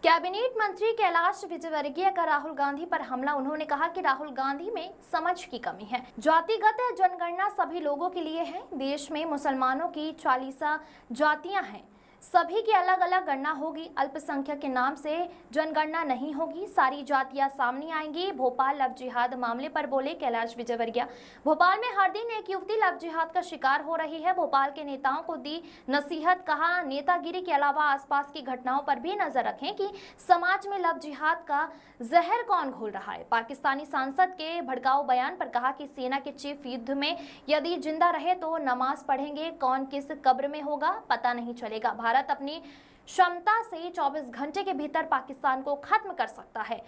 Cabinet मंत्री कैलाश विजयवर्गीय का राहुल गांधी पर हमला। उन्होंने कहा कि राहुल गांधी में समझ की कमी है। जातिगत जनगणना सभी लोगों के लिए है। देश में मुसलमानों की 40 जातियां हैं, सभी की अलग अलग गणना होगी। अल्पसंख्यक के नाम से जनगणना नहीं होगी, सारी जातियां सामने आएंगी। भोपाल लव जिहाद मामले पर बोले कैलाश विजयवर्गीय। भोपाल में हर दिन एक युवती लव जिहाद का शिकार हो रही है। भोपाल के नेताओं को दी नसीहत। कहा, नेतागिरी के अलावा आसपास की घटनाओं पर भी नजर रखें कि समाज में लव जिहाद का जहर कौन घोल रहा है। पाकिस्तानी सांसद के भड़काऊ बयान पर कहा कि सेना के चीफ युद्ध में यदि जिंदा रहे तो नमाज पढ़ेंगे, कौन किस कब्र में होगा पता नहीं चलेगा। भारत अपनी क्षमता से 24 घंटे के भीतर पाकिस्तान को खत्म कर सकता है।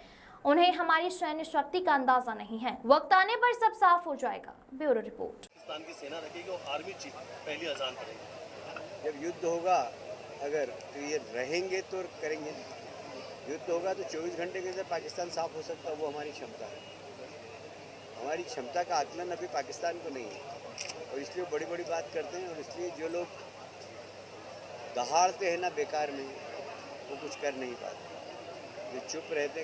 उन्हें हमारी सैन्य शक्ति का अंदाजा नहीं है। वक्त आने पर सब साफ हो जाएगा। Bureau report. पाकिस्तान की सेना रखेगी और आर्मी चीफ पहली अजान करेगी। जब युद्ध होगा अगर तो ये रहेंगे तो करेंगे। युद्ध होगा तो 24 घंटे के अंदर पाकिस्तान साफ हो सकता है, वो हमारी क्षमता है। हमारी क्षमता का आकलन अभी पाकिस्तान को नहीं है और इसलिए बड़ी बड़ी बात करते हैं। और इसलिए जो लोग दहाड़ते हैं ना बेकार में, वो कुछ कर नहीं पाते। जो चुप रहते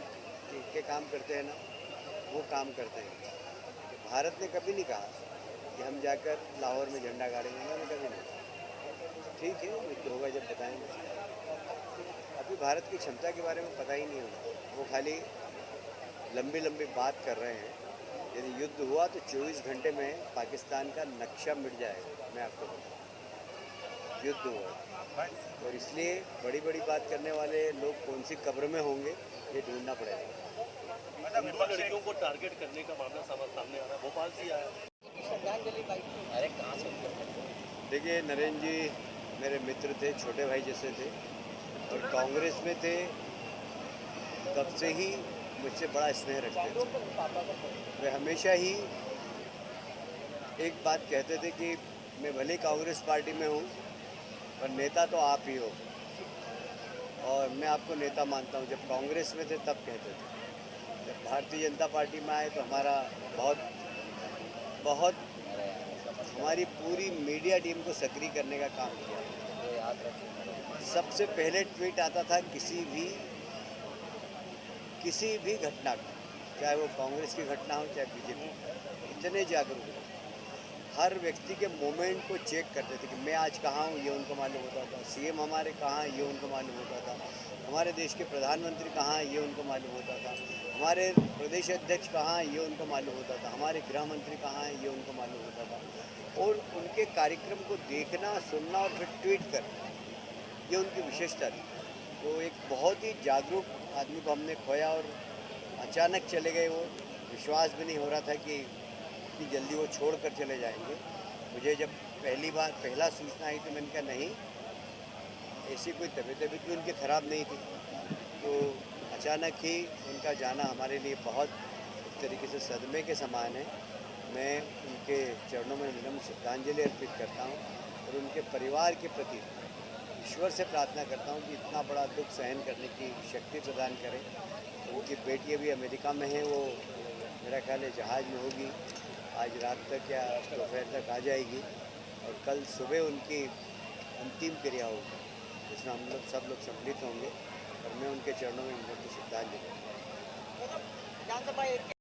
के काम करते हैं ना, वो काम करते हैं। भारत ने कभी नहीं कहा कि हम जाकर लाहौर में झंडा गाड़ेंगे, उन्होंने कभी नहीं कहा। ठीक है, युद्ध होगा जब बताएंगे। अभी भारत की क्षमता के बारे में पता ही नहीं होगा, वो खाली लंबी लंबी बात कर रहे हैं। यदि युद्ध हुआ तो 24 घंटे में पाकिस्तान का नक्शा मिट जाएगा। मैं आपको बताऊँ, युद्ध हुआ और इसलिए बड़ी बड़ी बात करने वाले लोग कौन सी कब्र में होंगे ये ढूंढना पड़ेगा। हिंदू लड़कियों को टारगेट करने का मामला सामने आ रहा है, भोपाल से आया। अरे कहाँ से? देखिए, नरेंद्र जी मेरे मित्र थे, छोटे भाई जैसे थे और कांग्रेस में थे तब से ही मुझसे बड़ा स्नेह रखते थे। वे हमेशा ही एक बात कहते थे कि मैं भले कांग्रेस पार्टी में हूँ पर नेता तो आप ही हो, और मैं आपको नेता मानता हूँ। जब कांग्रेस में थे तब कहते थे। जब भारतीय जनता पार्टी में आए तो हमारा बहुत हमारी पूरी मीडिया टीम को सक्रिय करने का काम किया। सबसे पहले ट्वीट आता था किसी भी घटना का, चाहे वो कांग्रेस की घटना हो चाहे बीजेपी। इतने जागरूक थे, हर व्यक्ति के मोमेंट को चेक करते थे कि मैं आज कहाँ हूँ ये उनको मालूम होता था। सीएम हमारे कहाँ हैं ये उनको मालूम होता था। हमारे देश के प्रधानमंत्री कहाँ हैं ये उनको मालूम होता था। हमारे प्रदेश अध्यक्ष कहाँ हैं ये उनको मालूम होता था। हमारे गृह मंत्री कहाँ हैं ये उनको मालूम होता था। और उनके कार्यक्रम को देखना, सुनना और फिर ट्वीट करना, ये उनकी विशेषता थी। तो एक बहुत ही जागरूक आदमी को हमने खोया और अचानक चले गए। वो विश्वास भी नहीं हो रहा था कि जल्दी वो छोड़ कर चले जाएंगे। मुझे जब पहला सूचना आई तो मैंने कहा नहीं, ऐसी कोई तबीयत भी उनकी ख़राब नहीं थी। तो अचानक ही उनका जाना हमारे लिए बहुत एक तरीके से सदमे के समान है। मैं उनके चरणों में विनम्र श्रद्धांजलि अर्पित करता हूँ और उनके परिवार के प्रति ईश्वर से प्रार्थना करता हूँ कि इतना बड़ा दुख सहन करने की शक्ति प्रदान करें। उनकी बेटी अभी अमेरिका में है, वो मेरा ख्याल है जहाज़ में होगी। आज रात तक या दोपहर तक आ जाएगी और कल सुबह उनकी अंतिम क्रिया होगी, जिसमें हम लोग सब लोग सम्मिलित होंगे और मैं उनके चरणों में श्रद्धांजलि।